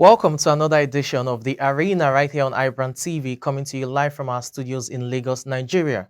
Welcome to another edition of the Arena right here on iBrandTV, coming to you live from our studios in Lagos, Nigeria.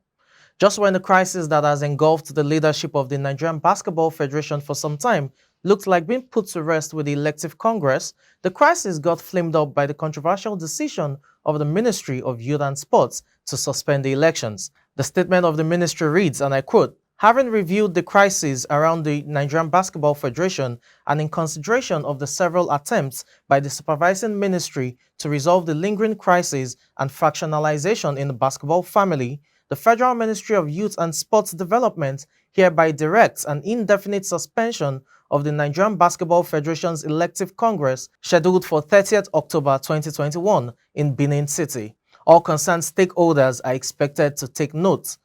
Just when the crisis that has engulfed the leadership of the Nigerian Basketball Federation for some time looked like being put to rest with the elective Congress, the crisis got flamed up by the controversial decision of the Ministry of Youth and Sports to suspend the elections. The statement of the ministry reads, and I quote, "Having reviewed the crisis around the Nigerian Basketball Federation and in consideration of the several attempts by the supervising ministry to resolve the lingering crisis and fractionalization in the basketball family, the Federal Ministry of Youth and Sports Development hereby directs an indefinite suspension of the Nigerian Basketball Federation's elective Congress scheduled for 30th October 2021 in Benin City. All concerned stakeholders are expected to take note."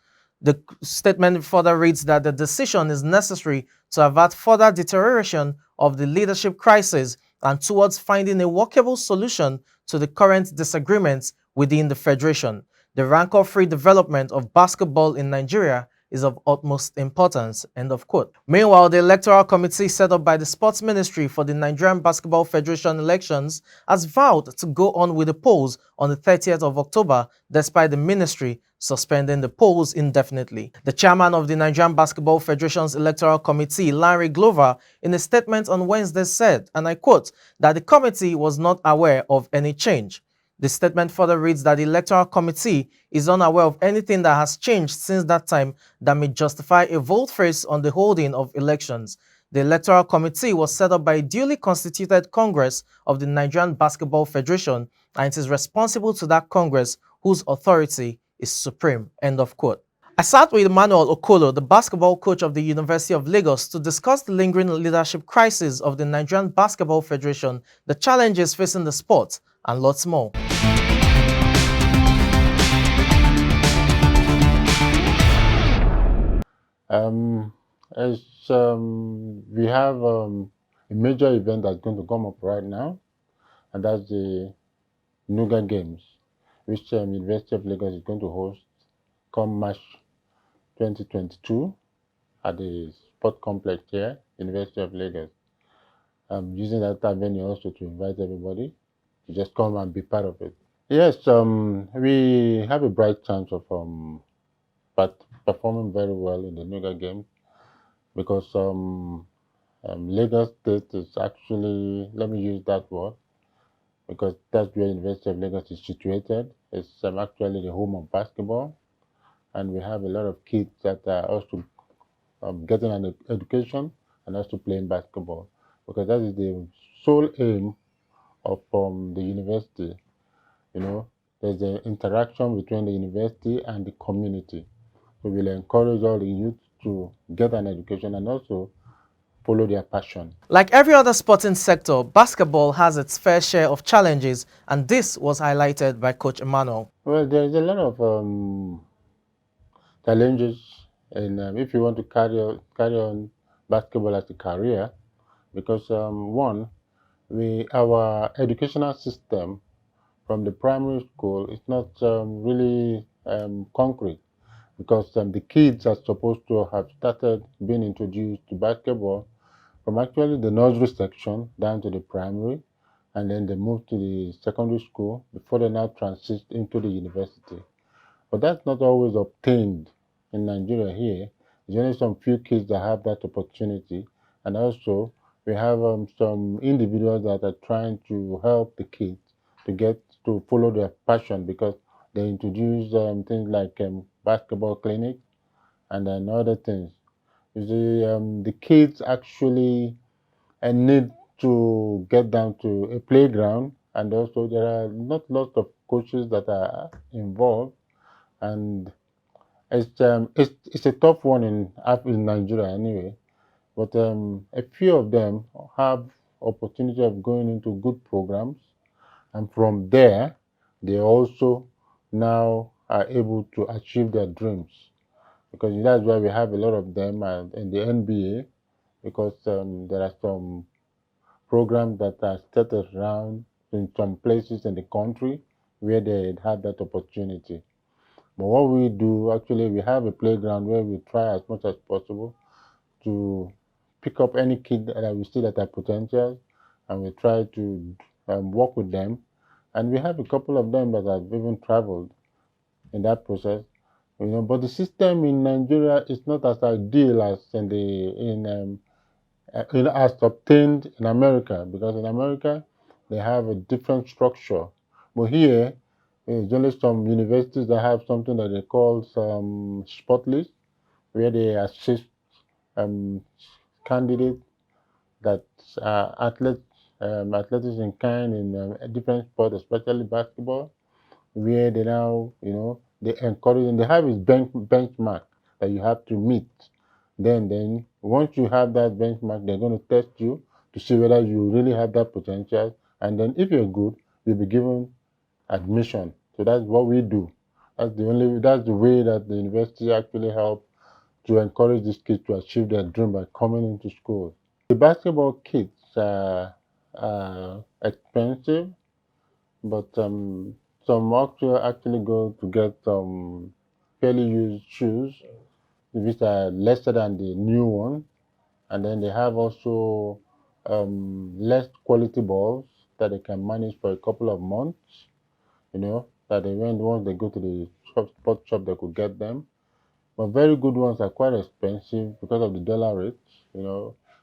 The statement further reads that the decision is necessary to avert further deterioration of the leadership crisis and towards finding a workable solution to the current disagreements within the federation. The rancor-free development of basketball in Nigeria is of utmost importance. End of quote. Meanwhile, the electoral committee set up by the sports ministry for the Nigerian Basketball Federation elections has vowed to go on with the polls on the 30th of October, despite the ministry suspending the polls indefinitely. The chairman of the Nigerian Basketball Federation's electoral committee, Larry Glover, in a statement on Wednesday said, and I quote, that the committee was not aware of any change. The statement further reads that the Electoral Committee is unaware of anything that has changed since that time that may justify a volte-face on the holding of elections. The Electoral Committee was set up by a duly constituted Congress of the Nigerian Basketball Federation, and it is responsible to that Congress whose authority is supreme. End of quote. I sat with Emmanuel Okolo, the basketball coach of the University of Lagos, to discuss the lingering leadership crisis of the Nigerian Basketball Federation, the challenges facing the sport, and lots more. As we have a major event that's going to come up right now, and that's the NOGA Games, which University of Lagos is going to host come March 2022 at the sport complex here, University of Lagos. Using that venue also to invite everybody to just come and be part of it. Yes, we have a bright chance of performing very well in the NOGA Games because Lagos State is actually, let me use that word, because that's where University of Lagos is situated. It's actually the home of basketball, and we have a lot of kids that are also getting an education and also playing basketball, because that is the sole aim of the university. You know, there's an interaction between the university and the community. So we'll encourage all the youth to get an education and also follow their passion. Like every other sporting sector, basketball has its fair share of challenges, and this was highlighted by Coach Emmanuel. Well, there's a lot of challenges, and if you want to carry on basketball as a career, because one, our educational system from the primary school is not really concrete, because the kids are supposed to have started being introduced to basketball from actually the nursery section down to the primary, and then they move to the secondary school before they now transit into the university. But that's not always obtained in Nigeria here. There's only some few kids that have that opportunity, and also we have some individuals that are trying to help the kids to get to follow their passion, because they introduce things like basketball clinics and then other things. You see, the kids actually need to get down to a playground, and also there are not lots of coaches that are involved, and it's a tough one in Nigeria anyway. But a few of them have opportunity of going into good programs, and from there they also now are able to achieve their dreams, because that's why we have a lot of them in the NBA, because there are some programs that are started around in some places in the country where they have that opportunity. But what we do, actually, we have a playground where we try as much as possible to pick up any kid that we see that are potential, and we try to work with them, and we have a couple of them that have even traveled in that process. But the system in Nigeria is not as ideal as as obtained in America, because in America they have a different structure. But here, there's only some universities that have something that they call some spot list, where they assist um, candidates that are athletics in kind in different sports, especially basketball, where they now, they encourage, and they have this benchmark that you have to meet. Then once you have that benchmark, they're going to test you to see whether you really have that potential. And then if you're good, you'll be given admission. So that's what we do. That's the way that the university actually help to encourage these kids to achieve their dream by coming into school. The basketball kits are expensive, but some actually go to get some fairly used shoes, which are lesser than the new one, and then they have also less quality balls that they can manage for a couple of months. That once they go to the sport shop, they could get them. But very good ones are quite expensive because of the dollar rate.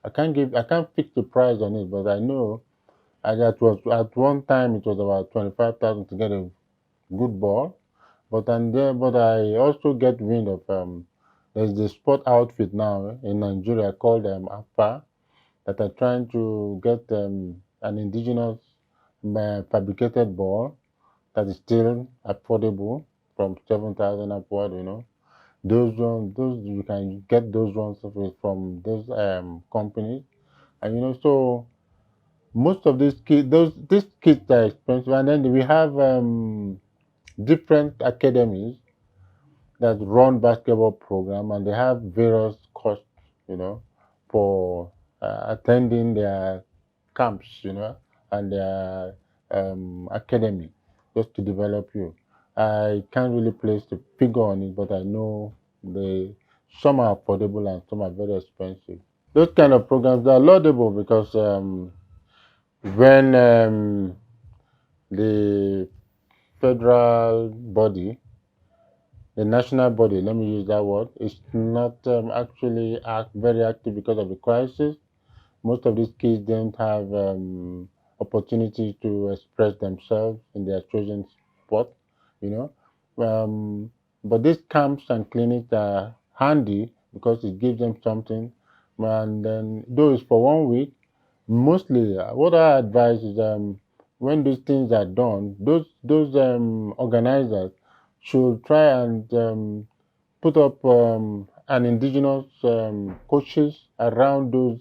I can't fix the price on it, but I know at one time it was about 25,000 to get a good ball. But I also get wind of there's the sport outfit now in Nigeria called APA, that are trying to get an indigenous fabricated ball that is still affordable from 7,000 upward. Those you can get those ones from those companies, and so most of these kits are expensive, and then we have different academies that run basketball program, and they have various costs, for attending their camps, and their academy, just to develop you. I can't really place the figure on it, but I know some are affordable and some are very expensive. Those kind of programs are laudable because when the federal body, the national body, let me use that word, is not actually very active because of the crisis. Most of these kids don't have opportunity to express themselves in their chosen sport, you know. But these camps and clinics are handy because it gives them something. And then, though it's for 1 week, mostly what I advise is when those things are done, those organizers should try and put up an indigenous coaches around those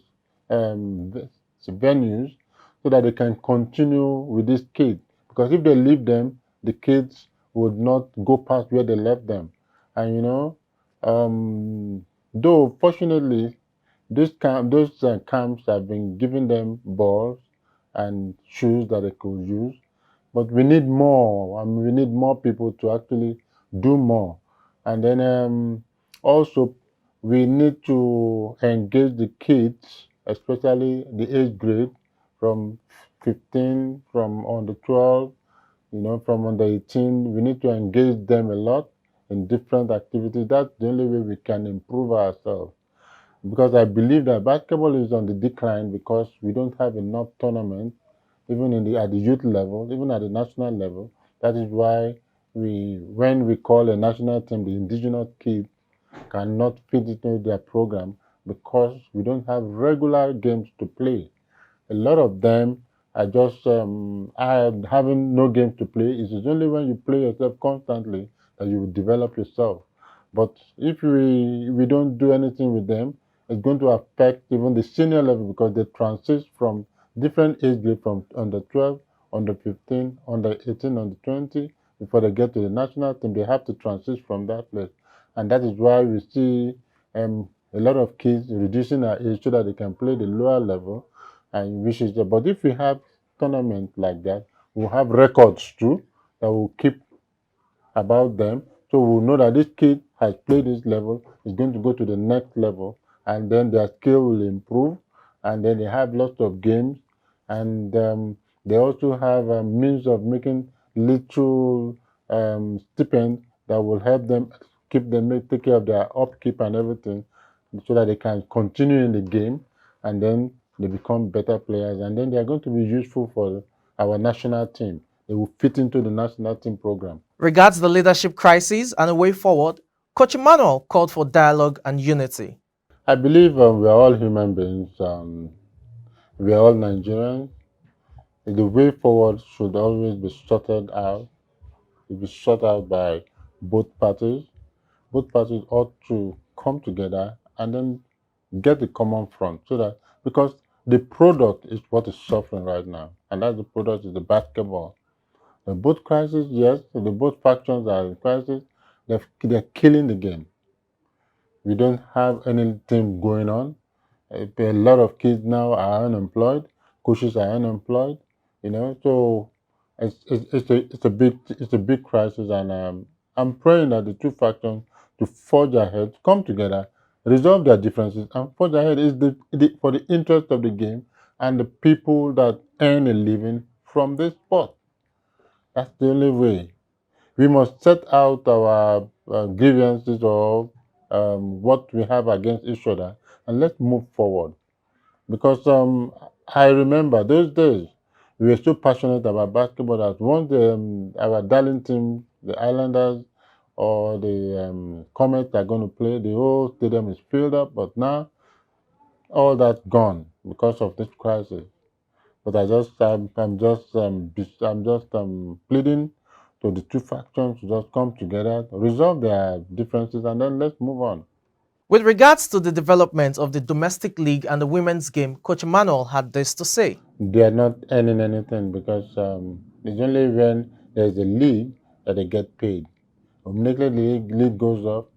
venues so that they can continue with these kids. Because if they leave them, the kids would not go past where they left them. And though fortunately those camps have been giving them balls and shoes that they could use, but we need more. I mean, we need more people to actually do more. And then also we need to engage the kids, especially the age grade from 15, from under 12, from under 18. We need to engage them a lot in different activities. That's the only way we can improve ourselves. Because I believe that basketball is on the decline because we don't have enough tournaments, even at the youth level, even at the national level. That is why when we call a national team, the indigenous kids cannot fit into their program because we don't have regular games to play. A lot of them are just having no games to play. It is only when you play yourself constantly that you will develop yourself. But if we don't do anything with them, it's going to affect even the senior level because they transit from different age group from under 12, under 15, under 18, under 20. Before they get to the national team, they have to transit from that place. And that is why we see a lot of kids reducing their age so that they can play the lower level, and which is but if we have tournaments like that, we'll have records too that will keep about them. So we'll know that this kid has played this level, is going to go to the next level, and then their skill will improve, and then they have lots of games, and They also have a means of making little stipend that will help them keep them take care of their upkeep and everything, so that they can continue in the game, and then they become better players, and then they are going to be useful for our national team. They will fit into the national team program. Regards the leadership crisis and a way forward, Coach Emmanuel called for dialogue and unity. I believe we are all human beings. We are all Nigerians. The way forward should always be sorted out. It be sorted out by both parties. Both parties ought to come together and then get the common front, so that, because the product is what is suffering right now, and that the product is the basketball. The both crises, yes, the both factions are in crisis. They're killing the game. We don't have anything going on. A lot of kids now are unemployed. Coaches are unemployed. So it's a big crisis, and I'm praying that the two factions to forge ahead, come together, resolve their differences, and forge ahead is for the interest of the game and the people that earn a living from this sport. That's the only way. We must set out our grievances, or what we have against each other, and let's move forward. Because I remember those days, we were so passionate about basketball that once our darling team, the Islanders or the Comets, are going to play, the whole stadium is filled up. But now all that's gone because of this crisis. But I'm just pleading to the two factions to just come together, resolve their differences, and then let's move on. With regards to the development of the domestic league and the women's game, Coach Emmanuel had this to say. They are not earning anything, because it's only when there's a league that they get paid. Immediately the league goes up,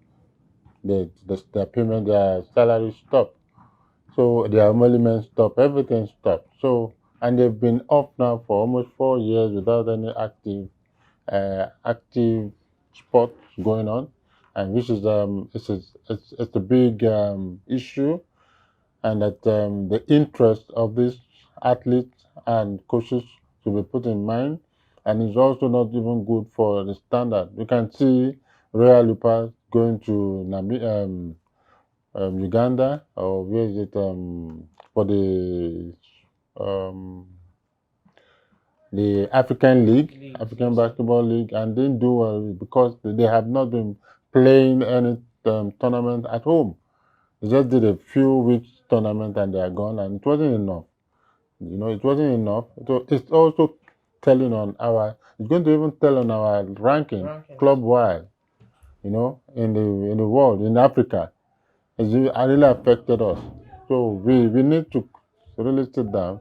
their payment, their salary stop. So their emoluments stop, everything stops. So, and they've been off now for almost 4 years without any active sports going on, and which is it's a big issue, and that the interest of these athletes and coaches should be put in mind, and it's also not even good for the standard. You can see Royal Lupas going to Uganda, or where is it, for um, the African Basketball League, and didn't do well because they have not been playing any tournament at home. They just did a few weeks tournament and they are gone, and it wasn't enough. It wasn't enough. So it's also telling on our. It's going to even tell on our ranking club wide. In the world, in Africa, it's really affected us. So we need to really sit down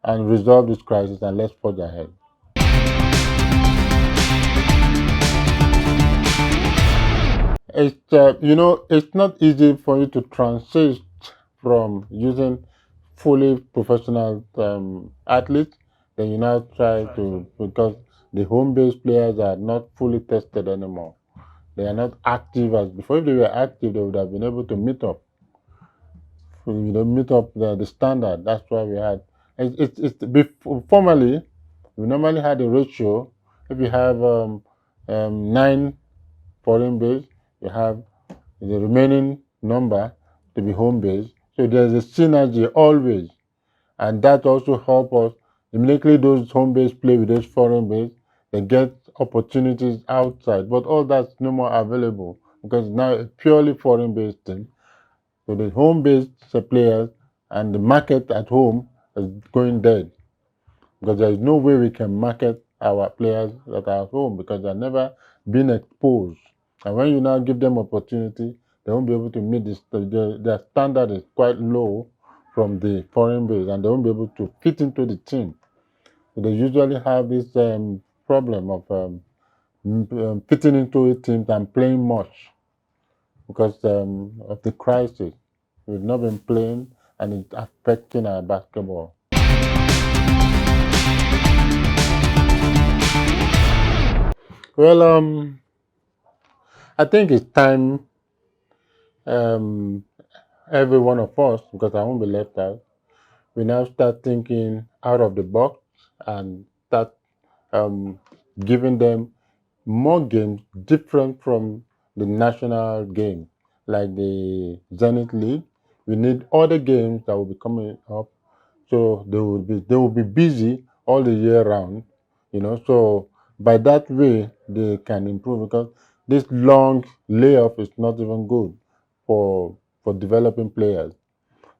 and resolve this crisis, and let's forge ahead. It's not easy for you to transit from using fully professional athletes. Then you now try to, because the home-based players are not fully tested anymore. They are not active as before. If they were active, they would have been able to meet up the standard. That's why we had. Formerly, we normally had a ratio. If you have 9 foreign base, you have the remaining number to be home base. So there's a synergy always, and that also help us. Immediately those home base play with those foreign base, they get opportunities outside. But all that's no more available, because now a purely foreign based team. So the home based players and the market at home is going dead, because there is no way we can market our players that are at home, because they've never been exposed. And when you now give them opportunity, they won't be able to meet this. Their standard is quite low from the foreign base, and they won't be able to fit into the team. So they usually have this problem of fitting into a team and playing much, because of the crisis. We've not been playing, and it's affecting our basketball. Well, I think it's time, um, every one of us, because I won't be left out, we now start thinking out of the box, and start giving them more games different from the national game, like the Zenith League. We need other games that will be coming up, so they will be busy all the year round, So by that way, they can improve because this long layoff is not even good for developing players.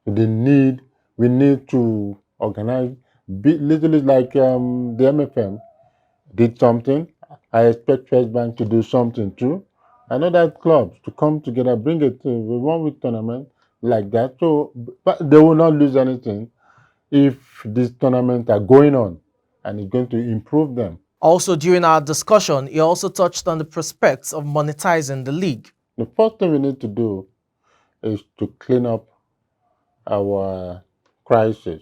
They need we need to organize, literally like the MFM did something. I expect First Bank to do something too. And other clubs to come together, bring it to a 1 week tournament like that. So, but they will not lose anything if these tournaments are going on, and it's going to improve them. Also, during our discussion, he also touched on the prospects of monetizing the league. The first thing we need to do is to clean up our crisis,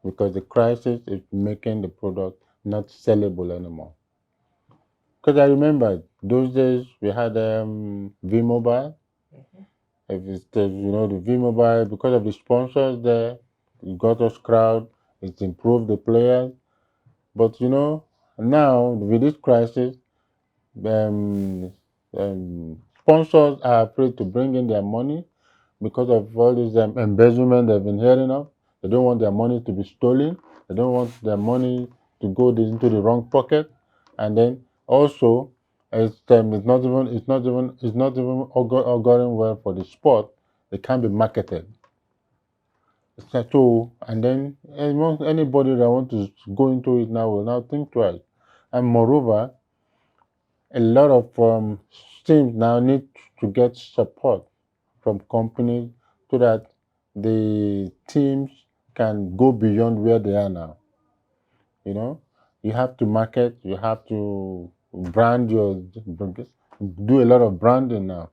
because the crisis is making the product not sellable anymore. Because I remember those days we had V Mobile. If it's the V Mobile, because of the sponsors there, it got us crowd, it improved the players. But now with this crisis, um, sponsors are afraid to bring in their money because of all this embezzlement they've been hearing of. They don't want their money to be stolen. They don't want their money to go into the wrong pocket. And then also, it's not even auguring well for the sport. It can't be marketed. So, and then anybody that wants to go into it now will now think twice. And moreover, a lot of teams now need to get support from companies so that the teams can go beyond where they are now. You know, you have to market, you have to do a lot of branding now.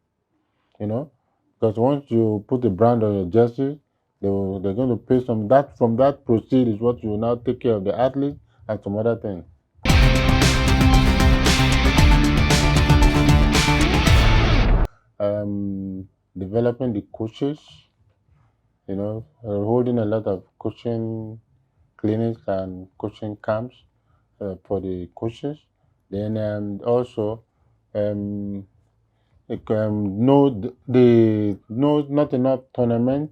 You know, because once you put a brand on your jersey, they're going to pay some that from that proceed is what you will now take care of the athlete and some other things. Developing the coaches, holding a lot of coaching clinics and coaching camps for the coaches. Then also, um, no, no, not enough tournament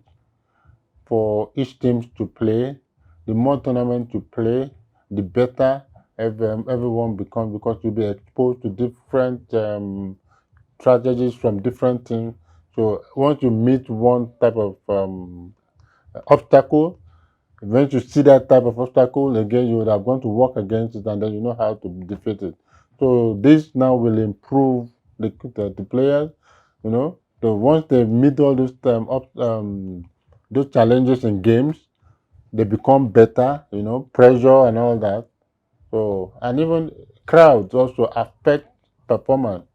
for each teams to play. The more tournament you play, the better everyone becomes, because you'll be exposed to different strategies from different teams. So once you meet one type of obstacle, when you see that type of obstacle again, you would have gone to work against it, and then you know how to defeat it. So this now will improve the players. So once they meet all those challenges in games, they become better. Pressure and all that. So, and even crowds also affect performance.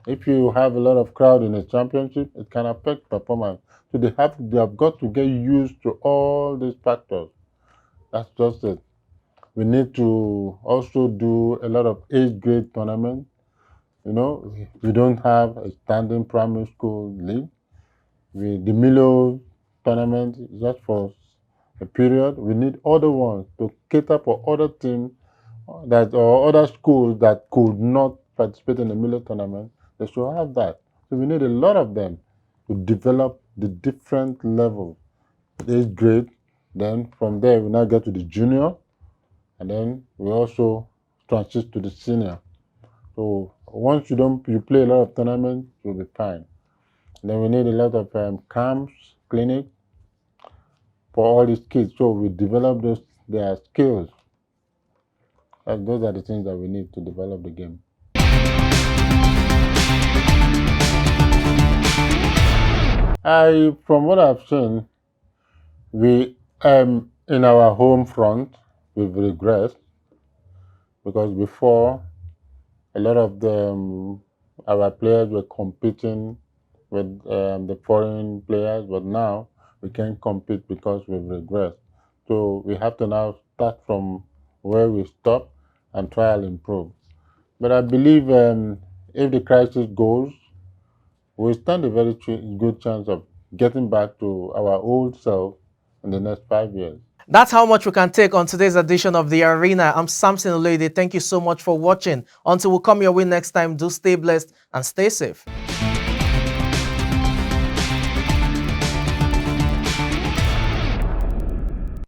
If you have a lot of crowd in a championship, it can affect performance. So they have got to get used to all these factors. That's just it. We need to also do a lot of age grade tournaments. We don't have a standing primary school league. The Milo tournament is just for a period. We need other ones to cater for other teams or other schools that could not participate in the Milo tournament. They should have that. So we need a lot of them to develop the different levels, age grade. Then from there we now get to the junior, and then we also transit to the senior. So once you play a lot of tournaments, you'll be fine. Then we need a lot of camps, clinics for all these kids. So we develop their skills. Those are the things that we need to develop the game. From what I've seen, we in our home front, we've regressed, because before, a lot of our players were competing with the foreign players, but now we can't compete because we've regressed. So we have to now start from where we stopped and try and improve. But I believe if the crisis goes, we stand a very good chance of getting back to our old self in the next 5 years. That's how much we can take on today's edition of The Arena. I'm Samson Olede. Thank you so much for watching. Until we come your way next time, do stay blessed and stay safe.